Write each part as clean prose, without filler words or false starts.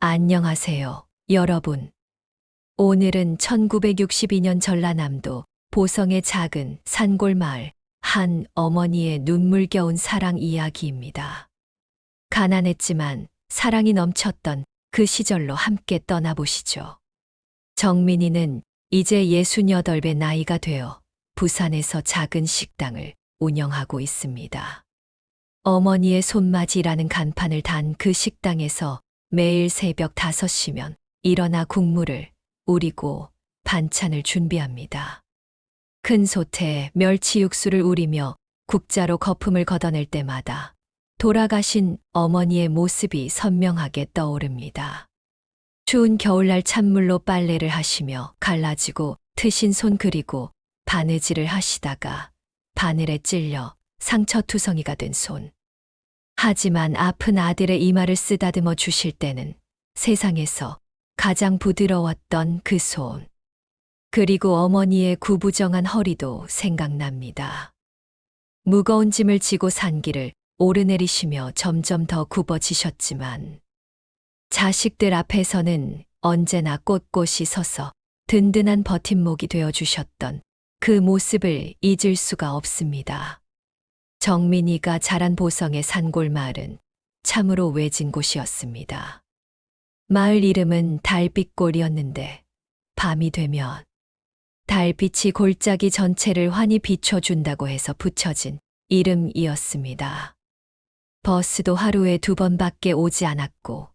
안녕하세요, 여러분. 오늘은 1962년 전라남도 보성의 작은 산골 마을 한 어머니의 눈물겨운 사랑 이야기입니다. 가난했지만 사랑이 넘쳤던 그 시절로 함께 떠나보시죠. 정민이는 이제 68의 나이가 되어 부산에서 작은 식당을 운영하고 있습니다. 어머니의 손맛이라는 간판을 단 그 식당에서 매일 새벽 5시면 일어나 국물을 우리고 반찬을 준비합니다. 큰 솥에 멸치 육수를 우리며 국자로 거품을 걷어낼 때마다 돌아가신 어머니의 모습이 선명하게 떠오릅니다. 추운 겨울날 찬물로 빨래를 하시며 갈라지고 트신 손 그리고 바느질을 하시다가 바늘에 찔려 상처투성이가 된 손. 하지만 아픈 아들의 이마를 쓰다듬어 주실 때는 세상에서 가장 부드러웠던 그 손. 그리고 어머니의 구부정한 허리도 생각납니다. 무거운 짐을 지고 산 길을 오르내리시며 점점 더 굽어지셨지만 자식들 앞에서는 언제나 꼿꼿이 서서 든든한 버팀목이 되어주셨던 그 모습을 잊을 수가 없습니다. 정민이가 자란 보성의 산골 마을은 참으로 외진 곳이었습니다. 마을 이름은 달빛골이었는데 밤이 되면 달빛이 골짜기 전체를 환히 비춰준다고 해서 붙여진 이름이었습니다. 버스도 하루에 2번밖에 오지 않았고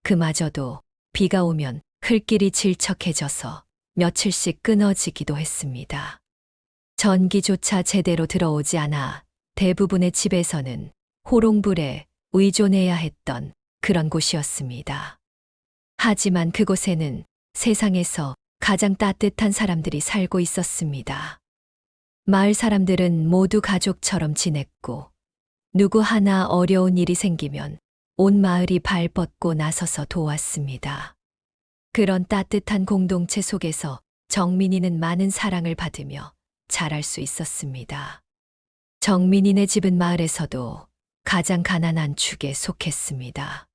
그마저도 비가 오면 흘길이 질척해져서 며칠씩 끊어지기도 했습니다. 전기조차 제대로 들어오지 않아 대부분의 집에서는 호롱불에 의존해야 했던 그런 곳이었습니다. 하지만 그곳에는 세상에서 가장 따뜻한 사람들이 살고 있었습니다. 마을 사람들은 모두 가족처럼 지냈고 누구 하나 어려운 일이 생기면 온 마을이 발뻗고 나서서 도왔습니다. 그런 따뜻한 공동체 속에서 정민이는 많은 사랑을 받으며 자랄 수 있었습니다. 정민이네 집은 마을에서도 가장 가난한 축에 속했습니다.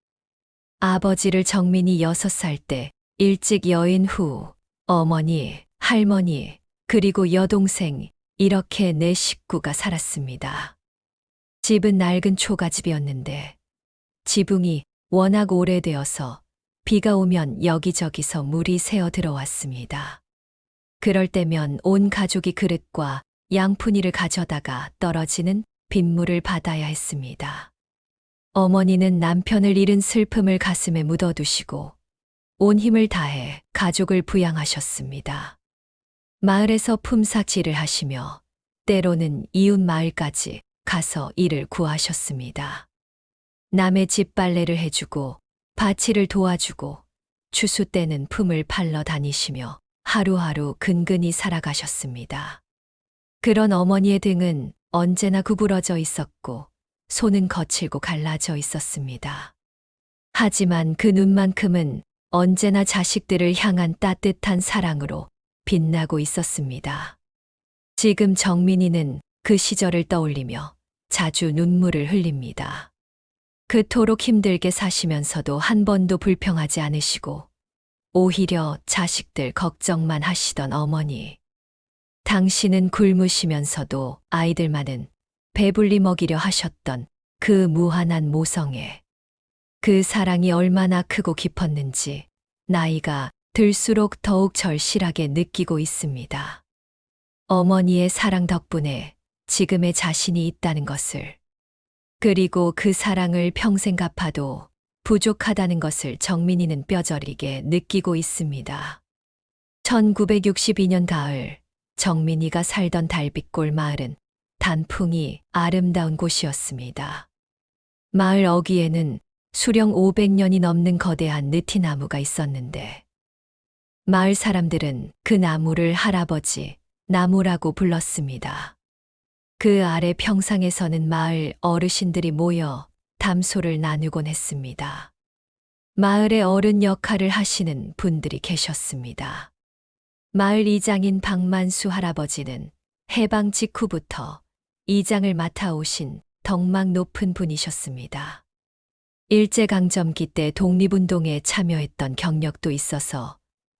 아버지를 정민이 6살 때 일찍 여인 후 어머니, 할머니, 그리고 여동생 이렇게 4 식구가 살았습니다. 집은 낡은 초가집이었는데 지붕이 워낙 오래되어서 비가 오면 여기저기서 물이 새어 들어왔습니다. 그럴 때면 온 가족이 그릇과 양푼이를 가져다가 떨어지는 빗물을 받아야 했습니다. 어머니는 남편을 잃은 슬픔을 가슴에 묻어두시고 온 힘을 다해 가족을 부양하셨습니다. 마을에서 품삯일을 하시며 때로는 이웃 마을까지 가서 일을 구하셨습니다. 남의 집 빨래를 해주고 밭일을 도와주고 추수 때는 품을 팔러 다니시며 하루하루 근근히 살아가셨습니다. 그런 어머니의 등은 언제나 구부러져 있었고 손은 거칠고 갈라져 있었습니다. 하지만 그 눈만큼은 언제나 자식들을 향한 따뜻한 사랑으로 빛나고 있었습니다. 지금 정민이는 그 시절을 떠올리며 자주 눈물을 흘립니다. 그토록 힘들게 사시면서도 한 번도 불평하지 않으시고 오히려 자식들 걱정만 하시던 어머니. 당신은 굶으시면서도 아이들만은 배불리 먹이려 하셨던 그 무한한 모성애. 그 사랑이 얼마나 크고 깊었는지 나이가 들수록 더욱 절실하게 느끼고 있습니다. 어머니의 사랑 덕분에 지금의 자신이 있다는 것을, 그리고 그 사랑을 평생 갚아도 부족하다는 것을 정민이는 뼈저리게 느끼고 있습니다. 1962년 가을, 정민이가 살던 달빛골 마을은 단풍이 아름다운 곳이었습니다. 마을 어귀에는 수령 500년이 넘는 거대한 느티나무가 있었는데 마을 사람들은 그 나무를 할아버지 나무라고 불렀습니다. 그 아래 평상에서는 마을 어르신들이 모여 담소를 나누곤 했습니다. 마을의 어른 역할을 하시는 분들이 계셨습니다. 마을 이장인 박만수 할아버지는 해방 직후부터 이장을 맡아오신 덕망 높은 분이셨습니다. 일제강점기 때 독립운동에 참여했던 경력도 있어서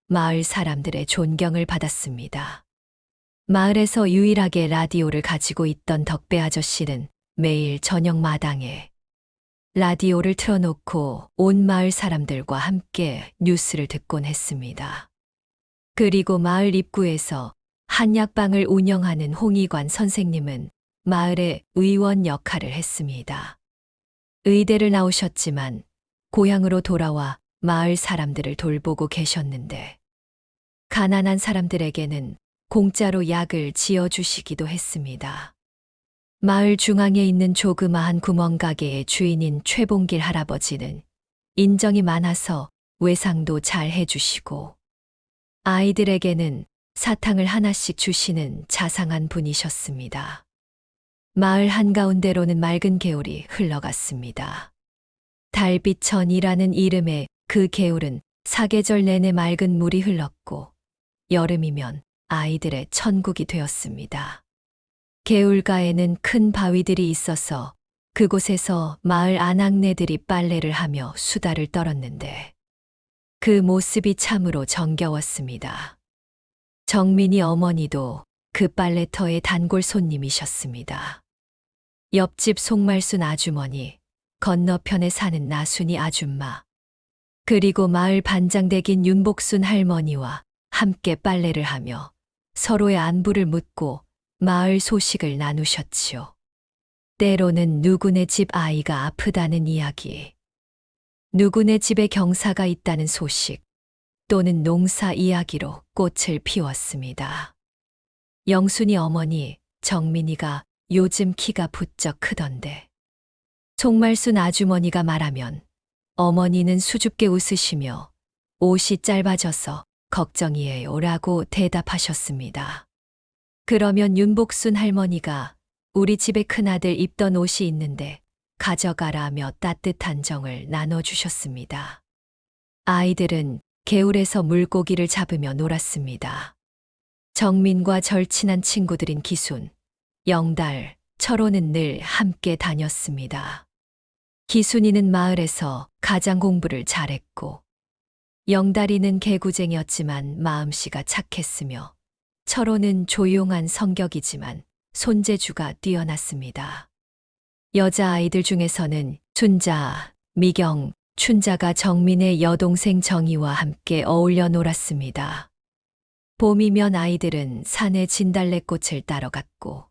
마을 사람들의 존경을 받았습니다. 마을에서 유일하게 라디오를 가지고 있던 덕배 아저씨는 매일 저녁 마당에 라디오를 틀어놓고 온 마을 사람들과 함께 뉴스를 듣곤 했습니다. 그리고 마을 입구에서 한약방을 운영하는 홍의관 선생님은 마을의 의원 역할을 했습니다. 의대를 나오셨지만 고향으로 돌아와 마을 사람들을 돌보고 계셨는데 가난한 사람들에게는 공짜로 약을 지어주시기도 했습니다. 마을 중앙에 있는 조그마한 구멍가게의 주인인 최봉길 할아버지는 인정이 많아서 외상도 잘 해주시고 아이들에게는 사탕을 하나씩 주시는 자상한 분이셨습니다. 마을 한가운데로는 맑은 개울이 흘러갔습니다. 달빛천이라는 이름의 그 개울은 사계절 내내 맑은 물이 흘렀고 여름이면 아이들의 천국이 되었습니다. 개울가에는 큰 바위들이 있어서 그곳에서 마을 아낙네들이 빨래를 하며 수다를 떨었는데 그 모습이 참으로 정겨웠습니다. 정민이 어머니도 그 빨래터의 단골 손님이셨습니다. 옆집 송말순 아주머니, 건너편에 사는 나순이 아줌마, 그리고 마을 반장댁인 윤복순 할머니와 함께 빨래를 하며 서로의 안부를 묻고 마을 소식을 나누셨지요. 때로는 누구네 집 아이가 아프다는 이야기, 누구네 집에 경사가 있다는 소식, 또는 농사 이야기로 꽃을 피웠습니다. 영순이 어머니, 정민이가 요즘 키가 부쩍 크던데. 송말순 아주머니가 말하면 어머니는 수줍게 웃으시며 옷이 짧아져서 걱정이에요라고 대답하셨습니다. 그러면 윤복순 할머니가 우리 집의 큰아들 입던 옷이 있는데 가져가라며 따뜻한 정을 나눠주셨습니다. 아이들은 개울에서 물고기를 잡으며 놀았습니다. 정민과 절친한 친구들인 기순, 영달, 철호는 늘 함께 다녔습니다. 기순이는 마을에서 가장 공부를 잘했고 영달이는 개구쟁이였지만 마음씨가 착했으며 철호는 조용한 성격이지만 손재주가 뛰어났습니다. 여자아이들 중에서는 춘자, 미경, 춘자가 정민의 여동생 정희와 함께 어울려 놀았습니다. 봄이면 아이들은 산에 진달래꽃을 따러 갔고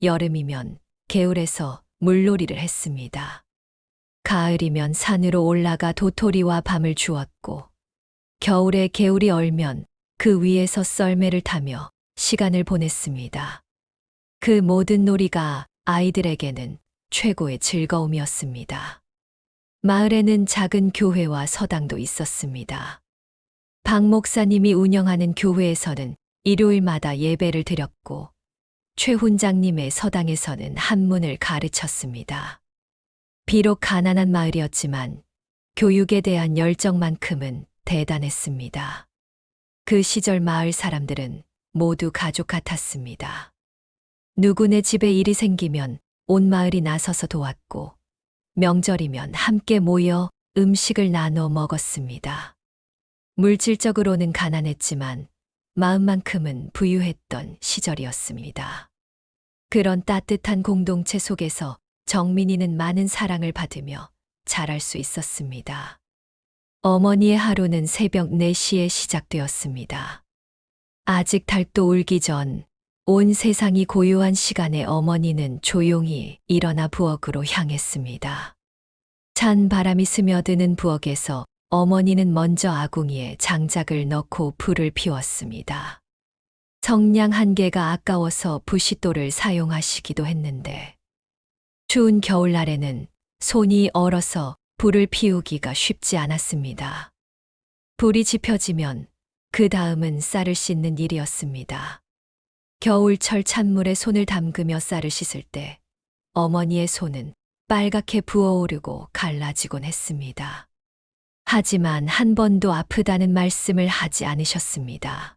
여름이면 개울에서 물놀이를 했습니다. 가을이면 산으로 올라가 도토리와 밤을 주웠고 겨울에 개울이 얼면 그 위에서 썰매를 타며 시간을 보냈습니다. 그 모든 놀이가 아이들에게는 최고의 즐거움이었습니다. 마을에는 작은 교회와 서당도 있었습니다. 박 목사님이 운영하는 교회에서는 일요일마다 예배를 드렸고 최 훈장님의 서당에서는 한문을 가르쳤습니다. 비록 가난한 마을이었지만 교육에 대한 열정만큼은 대단했습니다. 그 시절 마을 사람들은 모두 가족 같았습니다. 누구네 집에 일이 생기면 온 마을이 나서서 도왔고 명절이면 함께 모여 음식을 나눠 먹었습니다. 물질적으로는 가난했지만 마음만큼은 부유했던 시절이었습니다. 그런 따뜻한 공동체 속에서 정민이는 많은 사랑을 받으며 자랄 수 있었습니다. 어머니의 하루는 새벽 4시에 시작되었습니다. 아직 달도 울기 전 온 세상이 고요한 시간에 어머니는 조용히 일어나 부엌으로 향했습니다. 찬 바람이 스며드는 부엌에서 어머니는 먼저 아궁이에 장작을 넣고 불을 피웠습니다. 성냥 한 개가 아까워서 부싯돌을 사용하시기도 했는데 추운 겨울날에는 손이 얼어서 불을 피우기가 쉽지 않았습니다. 불이 지펴지면 그 다음은 쌀을 씻는 일이었습니다. 겨울철 찬물에 손을 담그며 쌀을 씻을 때 어머니의 손은 빨갛게 부어오르고 갈라지곤 했습니다. 하지만 한 번도 아프다는 말씀을 하지 않으셨습니다.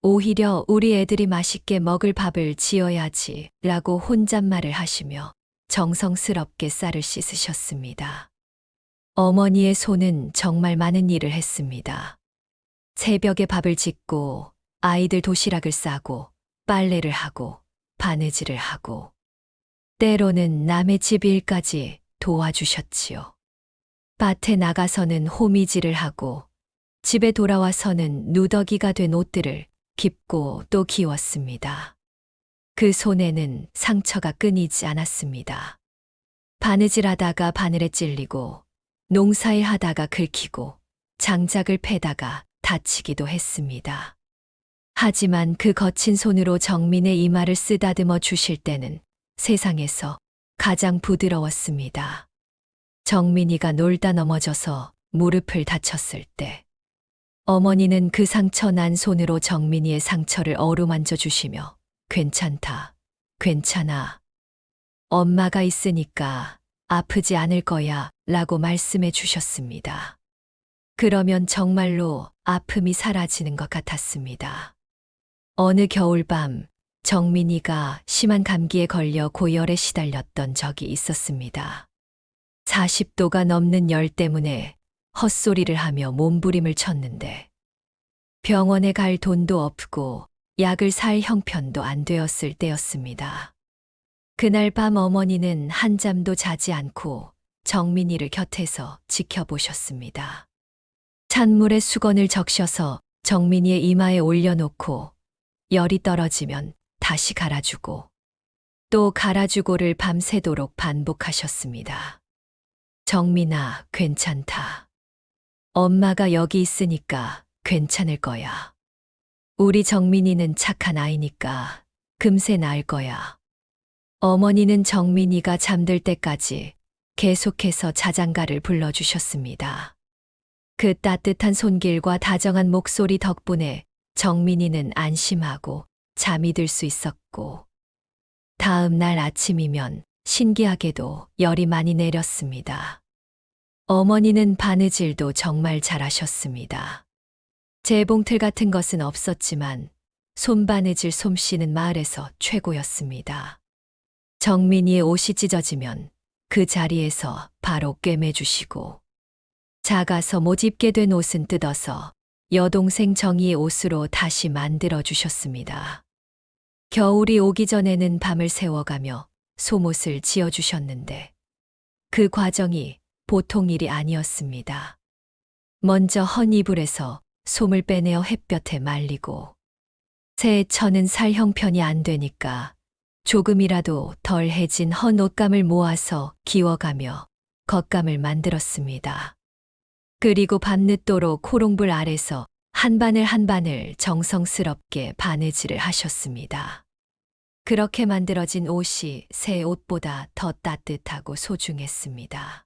오히려 우리 애들이 맛있게 먹을 밥을 지어야지 라고 혼잣말을 하시며 정성스럽게 쌀을 씻으셨습니다. 어머니의 손은 정말 많은 일을 했습니다. 새벽에 밥을 짓고 아이들 도시락을 싸고 빨래를 하고 바느질을 하고 때로는 남의 집 일까지 도와주셨지요. 밭에 나가서는 호미질을 하고 집에 돌아와서는 누더기가 된 옷들을 깁고 또 기웠습니다. 그 손에는 상처가 끊이지 않았습니다. 바느질하다가 바늘에 찔리고 농사일 하다가 긁히고 장작을 패다가 다치기도 했습니다. 하지만 그 거친 손으로 정민의 이마를 쓰다듬어 주실 때는 세상에서 가장 부드러웠습니다. 정민이가 놀다 넘어져서 무릎을 다쳤을 때 어머니는 그 상처 난 손으로 정민이의 상처를 어루만져 주시며 괜찮다, 괜찮아. 엄마가 있으니까 아프지 않을 거야 라고 말씀해 주셨습니다. 그러면 정말로 아픔이 사라지는 것 같았습니다. 어느 겨울밤 정민이가 심한 감기에 걸려 고열에 시달렸던 적이 있었습니다. 40도가 넘는 열 때문에 헛소리를 하며 몸부림을 쳤는데 병원에 갈 돈도 없고 약을 살 형편도 안 되었을 때였습니다. 그날 밤 어머니는 한잠도 자지 않고 정민이를 곁에서 지켜보셨습니다. 찬물에 수건을 적셔서 정민이의 이마에 올려놓고 열이 떨어지면 다시 갈아주고 또 갈아주고를 밤새도록 반복하셨습니다. 정민아, 괜찮다. 엄마가 여기 있으니까 괜찮을 거야. 우리 정민이는 착한 아이니까 금세 나을 거야. 어머니는 정민이가 잠들 때까지 계속해서 자장가를 불러주셨습니다. 그 따뜻한 손길과 다정한 목소리 덕분에 정민이는 안심하고 잠이 들 수 있었고, 다음 날 아침이면 신기하게도 열이 많이 내렸습니다. 어머니는 바느질도 정말 잘하셨습니다. 재봉틀 같은 것은 없었지만 손바느질 솜씨는 마을에서 최고였습니다. 정민이의 옷이 찢어지면 그 자리에서 바로 꿰매주시고, 작아서 못 입게 된 옷은 뜯어서 여동생 정희의 옷으로 다시 만들어 주셨습니다. 겨울이 오기 전에는 밤을 새워가며 솜옷을 지어주셨는데 그 과정이 보통 일이 아니었습니다. 먼저 헌 이불에서 솜을 빼내어 햇볕에 말리고 새 천은 살 형편이 안 되니까 조금이라도 덜 해진 헌 옷감을 모아서 기워가며 겉감을 만들었습니다. 그리고 밤늦도록 코롱불 아래서 한 바늘 한 바늘 정성스럽게 바느질을 하셨습니다. 그렇게 만들어진 옷이 새 옷보다 더 따뜻하고 소중했습니다.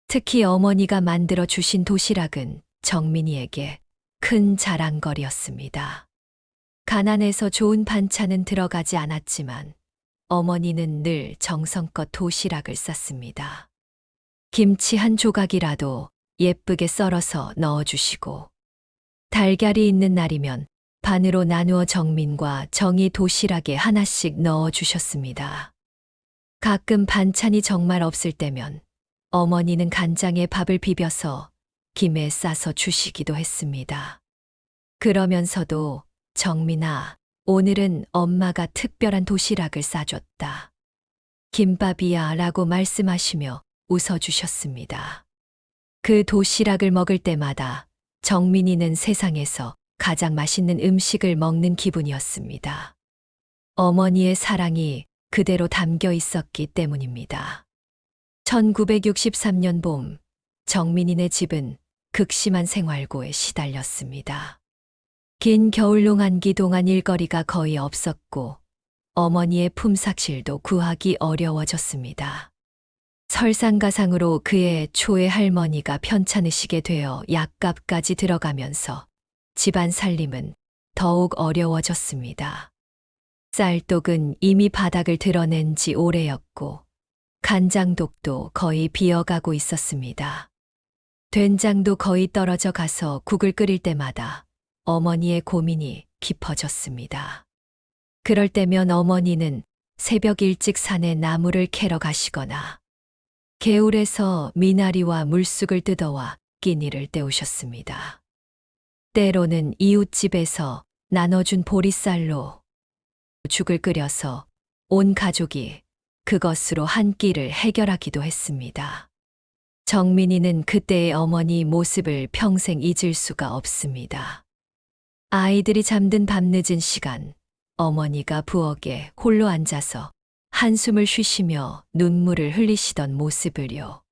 특히 어머니가 만들어 주신 도시락은 정민이에게 큰 자랑거리였습니다. 가난해서 좋은 반찬은 들어가지 않았지만 어머니는 늘 정성껏 도시락을 쌌습니다. 김치 한 조각이라도 예쁘게 썰어서 넣어주시고, 달걀이 있는 날이면 반으로 나누어 정민과 정이 도시락에 하나씩 넣어주셨습니다. 가끔 반찬이 정말 없을 때면 어머니는 간장에 밥을 비벼서 김에 싸서 주시기도 했습니다. 그러면서도 정민아, 오늘은 엄마가 특별한 도시락을 싸줬다. 김밥이야 라고 말씀하시며 웃어주셨습니다. 그 도시락을 먹을 때마다 정민이는 세상에서 가장 맛있는 음식을 먹는 기분이었습니다. 어머니의 사랑이 그대로 담겨 있었기 때문입니다. 1963년 봄, 정민이네 집은 극심한 생활고에 시달렸습니다. 긴 겨울 농한기 동안 일거리가 거의 없었고 어머니의 품삯일도 구하기 어려워졌습니다. 설상가상으로 그의 초의 할머니가 편찮으시게 되어 약값까지 들어가면서 집안 살림은 더욱 어려워졌습니다. 쌀독은 이미 바닥을 드러낸 지 오래였고 간장독도 거의 비어가고 있었습니다. 된장도 거의 떨어져 가서 국을 끓일 때마다 어머니의 고민이 깊어졌습니다. 그럴 때면 어머니는 새벽 일찍 산에 나무를 캐러 가시거나 개울에서 미나리와 물쑥을 뜯어와 끼니를 때우셨습니다. 때로는 이웃집에서 나눠준 보리쌀로 죽을 끓여서 온 가족이 그것으로 한 끼를 해결하기도 했습니다. 정민이는 그때의 어머니 모습을 평생 잊을 수가 없습니다. 아이들이 잠든 밤늦은 시간, 어머니가 부엌에 홀로 앉아서 한숨을 쉬시며 눈물을 흘리시던 모습을요.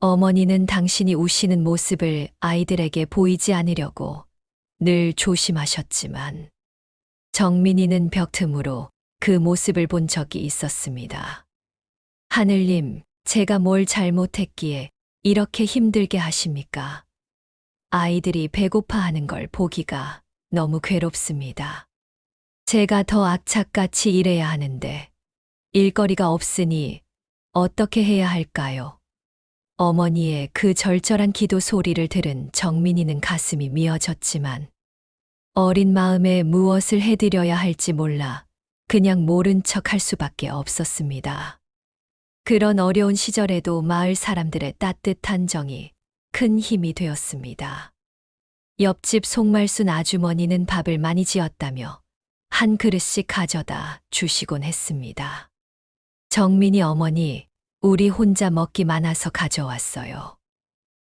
어머니는 당신이 우시는 모습을 아이들에게 보이지 않으려고 늘 조심하셨지만 정민이는 벽 틈으로 그 모습을 본 적이 있었습니다. 하늘님, 제가 뭘 잘못했기에 이렇게 힘들게 하십니까? 아이들이 배고파하는 걸 보기가 너무 괴롭습니다. 제가 더 악착같이 일해야 하는데 일거리가 없으니 어떻게 해야 할까요? 어머니의 그 절절한 기도 소리를 들은 정민이는 가슴이 미어졌지만 어린 마음에 무엇을 해드려야 할지 몰라 그냥 모른 척 할 수밖에 없었습니다. 그런 어려운 시절에도 마을 사람들의 따뜻한 정이 큰 힘이 되었습니다. 옆집 송말순 아주머니는 밥을 많이 지었다며 한 그릇씩 가져다 주시곤 했습니다. 정민이 어머니, 우리 혼자 먹기 많아서 가져왔어요.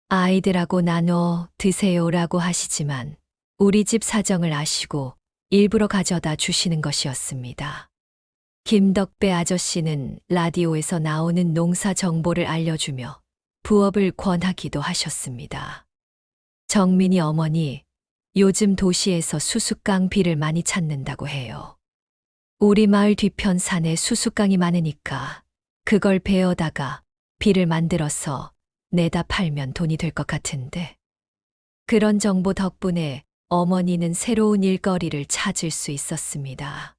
아이들하고 나눠 드세요라고 하시지만 우리 집 사정을 아시고 일부러 가져다 주시는 것이었습니다. 김덕배 아저씨는 라디오에서 나오는 농사 정보를 알려주며 부업을 권하기도 하셨습니다. 정민이 어머니, 요즘 도시에서 수수깡 비를 많이 찾는다고 해요. 우리 마을 뒤편 산에 수수깡이 많으니까 그걸 베어다가 비를 만들어서 내다 팔면 돈이 될 것 같은데. 그런 정보 덕분에 어머니는 새로운 일거리를 찾을 수 있었습니다.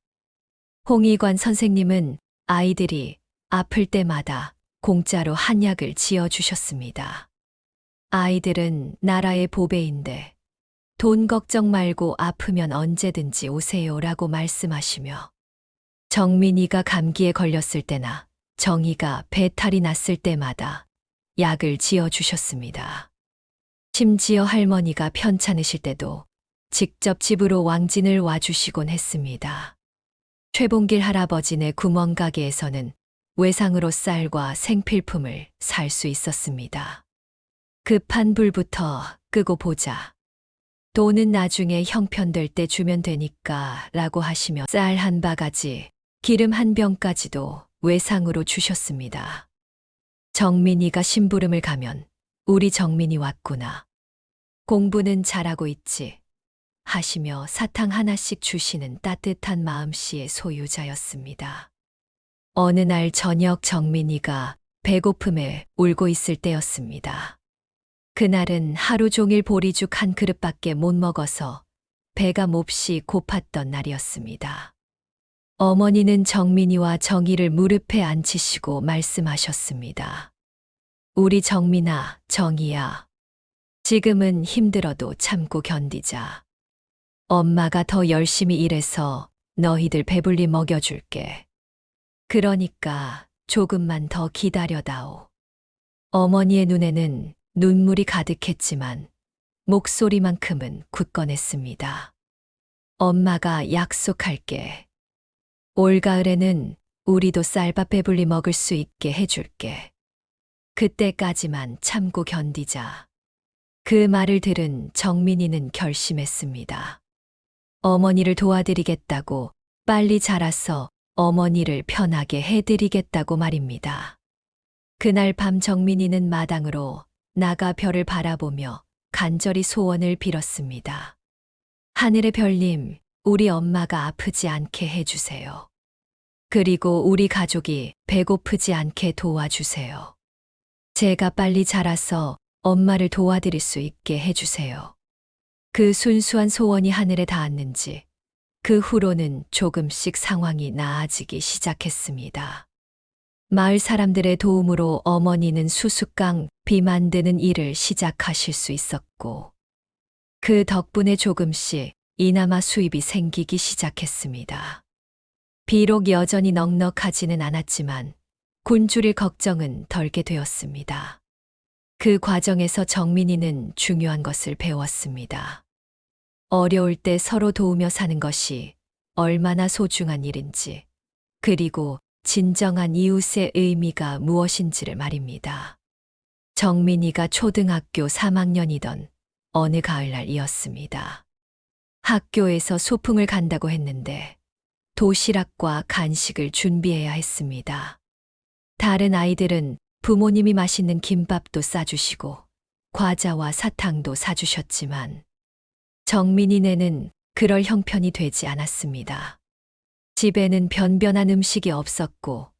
홍의관 선생님은 아이들이 아플 때마다 공짜로 한약을 지어주셨습니다. 아이들은 나라의 보배인데 돈 걱정 말고 아프면 언제든지 오세요라고 말씀하시며 정민이가 감기에 걸렸을 때나 정희가 배탈이 났을 때마다 약을 지어주셨습니다. 심지어 할머니가 편찮으실 때도 직접 집으로 왕진을 와주시곤 했습니다. 최봉길 할아버지네 구멍가게에서는 외상으로 쌀과 생필품을 살 수 있었습니다. 급한 불부터 끄고 보자. 돈은 나중에 형편될 때 주면 되니까 라고 하시며 쌀 한 바가지, 기름 한 병까지도 외상으로 주셨습니다. 정민이가 심부름을 가면 우리 정민이 왔구나. 공부는 잘하고 있지. 하시며 사탕 하나씩 주시는 따뜻한 마음씨의 소유자였습니다. 어느 날 저녁 정민이가 배고픔에 울고 있을 때였습니다. 그날은 하루 종일 보리죽 한 그릇밖에 못 먹어서 배가 몹시 고팠던 날이었습니다. 어머니는 정민이와 정희를 무릎에 앉히시고 말씀하셨습니다. 우리 정민아, 정희야. 지금은 힘들어도 참고 견디자. 엄마가 더 열심히 일해서 너희들 배불리 먹여줄게. 그러니까 조금만 더 기다려다오. 어머니의 눈에는 눈물이 가득했지만 목소리만큼은 굳건했습니다. 엄마가 약속할게. 올가을에는 우리도 쌀밥 배불리 먹을 수 있게 해줄게. 그때까지만 참고 견디자. 그 말을 들은 정민이는 결심했습니다. 어머니를 도와드리겠다고, 빨리 자라서 어머니를 편하게 해드리겠다고 말입니다. 그날 밤 정민이는 마당으로 나가 별을 바라보며 간절히 소원을 빌었습니다. 하늘의 별님, 우리 엄마가 아프지 않게 해주세요. 그리고 우리 가족이 배고프지 않게 도와주세요. 제가 빨리 자라서 엄마를 도와드릴 수 있게 해주세요. 그 순수한 소원이 하늘에 닿았는지 그 후로는 조금씩 상황이 나아지기 시작했습니다. 마을 사람들의 도움으로 어머니는 수수깡 비 만드는 일을 시작하실 수 있었고 그 덕분에 조금씩 이나마 수입이 생기기 시작했습니다. 비록 여전히 넉넉하지는 않았지만 곤줄일 걱정은 덜게 되었습니다. 그 과정에서 정민이는 중요한 것을 배웠습니다. 어려울 때 서로 도우며 사는 것이 얼마나 소중한 일인지, 그리고 진정한 이웃의 의미가 무엇인지를 말입니다. 정민이가 초등학교 3학년이던 어느 가을날이었습니다. 학교에서 소풍을 간다고 했는데 도시락과 간식을 준비해야 했습니다. 다른 아이들은 부모님이 맛있는 김밥도 싸주시고 과자와 사탕도 사주셨지만 정민이네는 그럴 형편이 되지 않았습니다. 집에는 변변한 음식이 없었고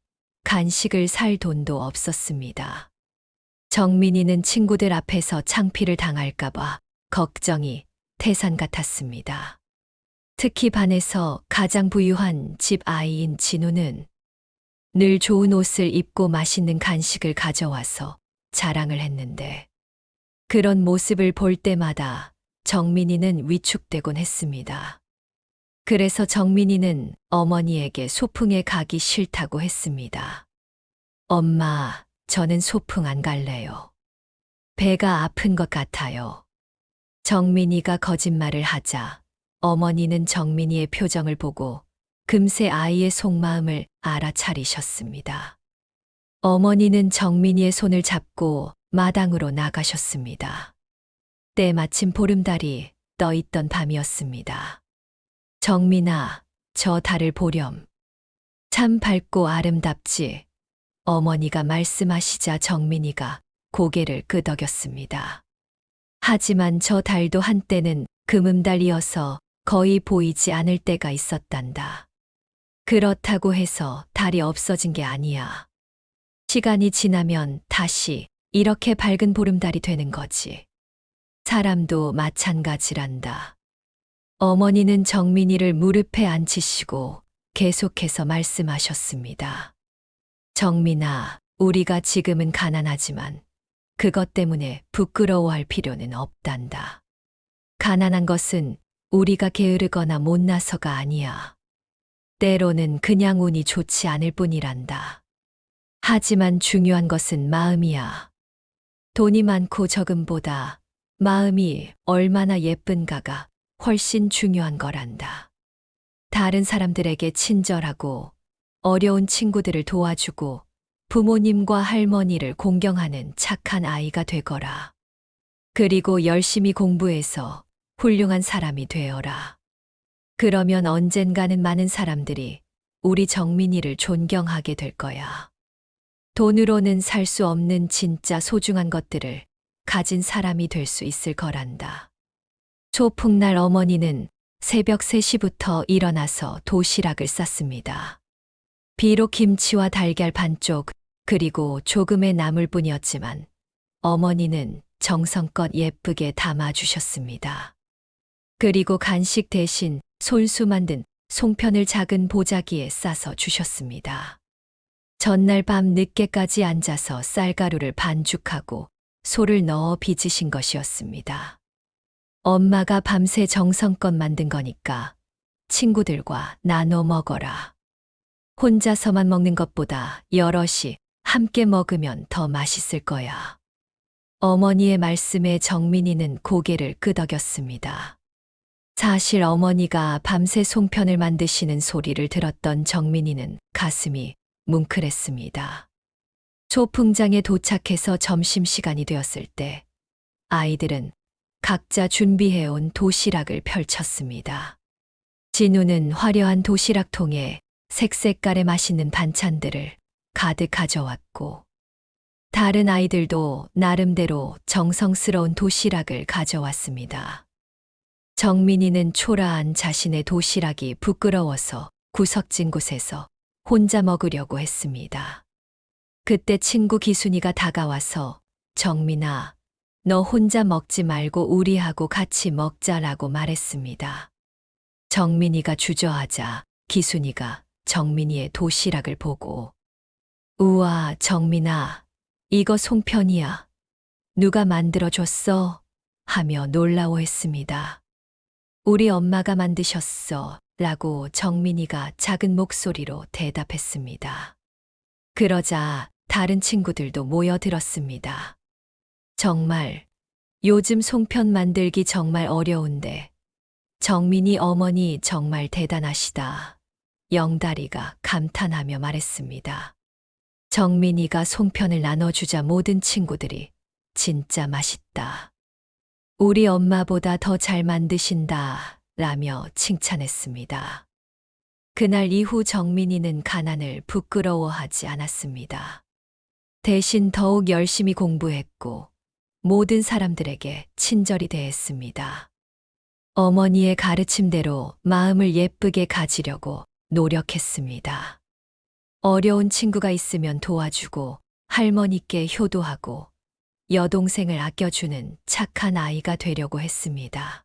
간식을 살 돈도 없었습니다. 정민이는 친구들 앞에서 창피를 당할까봐 걱정이 태산 같았습니다. 특히 반에서 가장 부유한 집 아이인 진우는 늘 좋은 옷을 입고 맛있는 간식을 가져와서 자랑을 했는데 그런 모습을 볼 때마다 정민이는 위축되곤 했습니다. 그래서 정민이는 어머니에게 소풍에 가기 싫다고 했습니다. 엄마, 저는 소풍 안 갈래요. 배가 아픈 것 같아요. 정민이가 거짓말을 하자 어머니는 정민이의 표정을 보고 금세 아이의 속마음을 알아차리셨습니다. 어머니는 정민이의 손을 잡고 마당으로 나가셨습니다. 때마침 보름달이 떠 있던 밤이었습니다. 정민아, 저 달을 보렴. 참 밝고 아름답지. 어머니가 말씀하시자 정민이가 고개를 끄덕였습니다. 하지만 저 달도 한때는 금음달이어서 거의 보이지 않을 때가 있었단다. 그렇다고 해서 달이 없어진 게 아니야. 시간이 지나면 다시 이렇게 밝은 보름달이 되는 거지. 사람도 마찬가지란다. 어머니는 정민이를 무릎에 앉히시고 계속해서 말씀하셨습니다. 정민아, 우리가 지금은 가난하지만 그것 때문에 부끄러워할 필요는 없단다. 가난한 것은 우리가 게으르거나 못나서가 아니야. 때로는 그냥 운이 좋지 않을 뿐이란다. 하지만 중요한 것은 마음이야. 돈이 많고 적음보다 마음이 얼마나 예쁜가가 훨씬 중요한 거란다. 다른 사람들에게 친절하고 어려운 친구들을 도와주고 부모님과 할머니를 공경하는 착한 아이가 되거라. 그리고 열심히 공부해서 훌륭한 사람이 되어라. 그러면 언젠가는 많은 사람들이 우리 정민이를 존경하게 될 거야. 돈으로는 살 수 없는 진짜 소중한 것들을 가진 사람이 될 수 있을 거란다. 소풍날 어머니는 새벽 3시부터 일어나서 도시락을 쌌습니다. 비록 김치와 달걀 반쪽 그리고 조금의 나물 뿐이었지만 어머니는 정성껏 예쁘게 담아주셨습니다. 그리고 간식 대신 손수 만든 송편을 작은 보자기에 싸서 주셨습니다. 전날 밤 늦게까지 앉아서 쌀가루를 반죽하고 소를 넣어 빚으신 것이었습니다. 엄마가 밤새 정성껏 만든 거니까 친구들과 나눠 먹어라. 혼자서만 먹는 것보다 여럿이 함께 먹으면 더 맛있을 거야. 어머니의 말씀에 정민이는 고개를 끄덕였습니다. 사실 어머니가 밤새 송편을 만드시는 소리를 들었던 정민이는 가슴이 뭉클했습니다. 소풍장에 도착해서 점심시간이 되었을 때 아이들은 각자 준비해온 도시락을 펼쳤습니다. 진우는 화려한 도시락통에 색색깔의 맛있는 반찬들을 가득 가져왔고 다른 아이들도 나름대로 정성스러운 도시락을 가져왔습니다. 정민이는 초라한 자신의 도시락이 부끄러워서 구석진 곳에서 혼자 먹으려고 했습니다. 그때 친구 기순이가 다가와서 정민아, 너 혼자 먹지 말고 우리하고 같이 먹자라고 말했습니다. 정민이가 주저하자 기순이가 정민이의 도시락을 보고 우와, 정민아, 이거 송편이야. 누가 만들어줬어? 하며 놀라워했습니다. 우리 엄마가 만드셨어 라고 정민이가 작은 목소리로 대답했습니다. 그러자 다른 친구들도 모여들었습니다. 정말 요즘 송편 만들기 정말 어려운데 정민이 어머니 정말 대단하시다. 영다리가 감탄하며 말했습니다. 정민이가 송편을 나눠주자 모든 친구들이 진짜 맛있다. 우리 엄마보다 더 잘 만드신다. 라며 칭찬했습니다. 그날 이후 정민이는 가난을 부끄러워하지 않았습니다. 대신 더욱 열심히 공부했고 모든 사람들에게 친절히 대했습니다. 어머니의 가르침대로 마음을 예쁘게 가지려고 노력했습니다. 어려운 친구가 있으면 도와주고 할머니께 효도하고 여동생을 아껴주는 착한 아이가 되려고 했습니다.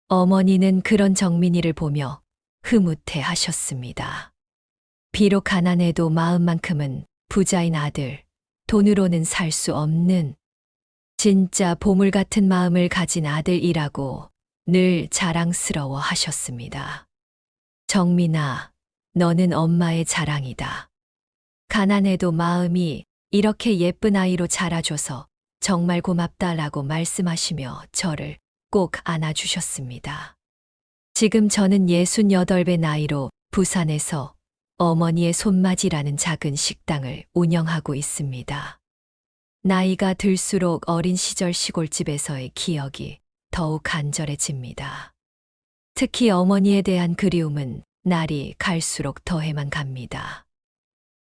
어머니는 그런 정민이를 보며 흐뭇해 하셨습니다. 비록 가난해도 마음만큼은 부자인 아들, 돈으로는 살 수 없는 진짜 보물 같은 마음을 가진 아들이라고 늘 자랑스러워 하셨습니다. 정민아, 너는 엄마의 자랑이다. 가난해도 마음이 이렇게 예쁜 아이로 자라줘서 정말 고맙다라고 말씀하시며 저를 꼭 안아주셨습니다. 지금 저는 68배 나이로 부산에서 어머니의 손맛이라는 작은 식당을 운영하고 있습니다. 나이가 들수록 어린 시절 시골집에서의 기억이 더욱 간절해집니다. 특히 어머니에 대한 그리움은 날이 갈수록 더해만 갑니다.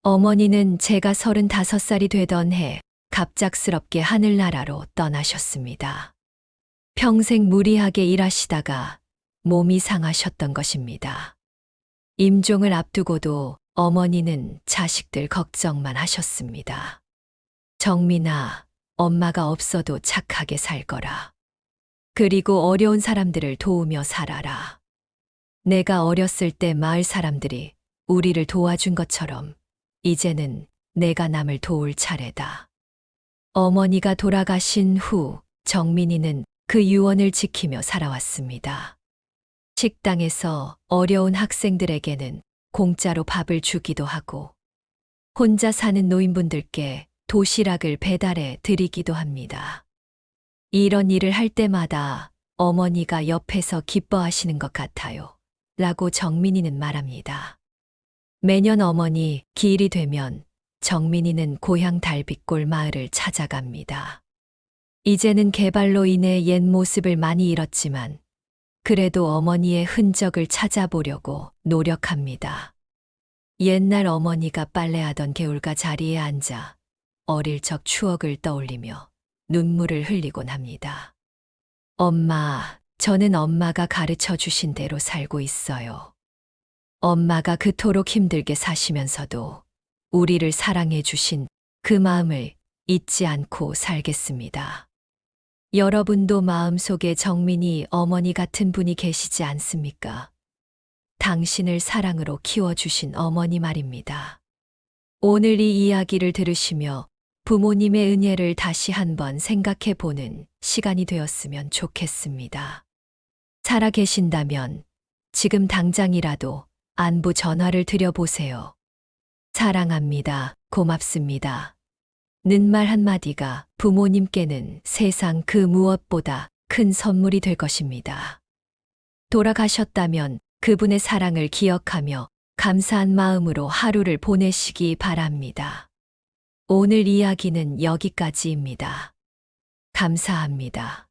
어머니는 제가 35살이 되던 해 갑작스럽게 하늘나라로 떠나셨습니다. 평생 무리하게 일하시다가 몸이 상하셨던 것입니다. 임종을 앞두고도 어머니는 자식들 걱정만 하셨습니다. 정민아, 엄마가 없어도 착하게 살 거라. 그리고 어려운 사람들을 도우며 살아라. 내가 어렸을 때 마을 사람들이 우리를 도와준 것처럼 이제는 내가 남을 도울 차례다. 어머니가 돌아가신 후 정민이는 그 유언을 지키며 살아왔습니다. 식당에서 어려운 학생들에게는 공짜로 밥을 주기도 하고 혼자 사는 노인분들께 도시락을 배달해 드리기도 합니다. 이런 일을 할 때마다 어머니가 옆에서 기뻐하시는 것 같아요. 라고 정민이는 말합니다. 매년 어머니 기일이 되면 정민이는 고향 달빛골 마을을 찾아갑니다. 이제는 개발로 인해 옛 모습을 많이 잃었지만 그래도 어머니의 흔적을 찾아보려고 노력합니다. 옛날 어머니가 빨래하던 개울가 자리에 앉아 어릴 적 추억을 떠올리며 눈물을 흘리곤 합니다. 엄마, 저는 엄마가 가르쳐 주신 대로 살고 있어요. 엄마가 그토록 힘들게 사시면서도 우리를 사랑해 주신 그 마음을 잊지 않고 살겠습니다. 여러분도 마음속에 정민이 어머니 같은 분이 계시지 않습니까? 당신을 사랑으로 키워주신 어머니 말입니다. 오늘 이 이야기를 들으시며 부모님의 은혜를 다시 한번 생각해 보는 시간이 되었으면 좋겠습니다. 살아 계신다면 지금 당장이라도 안부 전화를 드려보세요. 사랑합니다. 고맙습니다. 는 말 한마디가 부모님께는 세상 그 무엇보다 큰 선물이 될 것입니다. 돌아가셨다면 그분의 사랑을 기억하며 감사한 마음으로 하루를 보내시기 바랍니다. 오늘 이야기는 여기까지입니다. 감사합니다.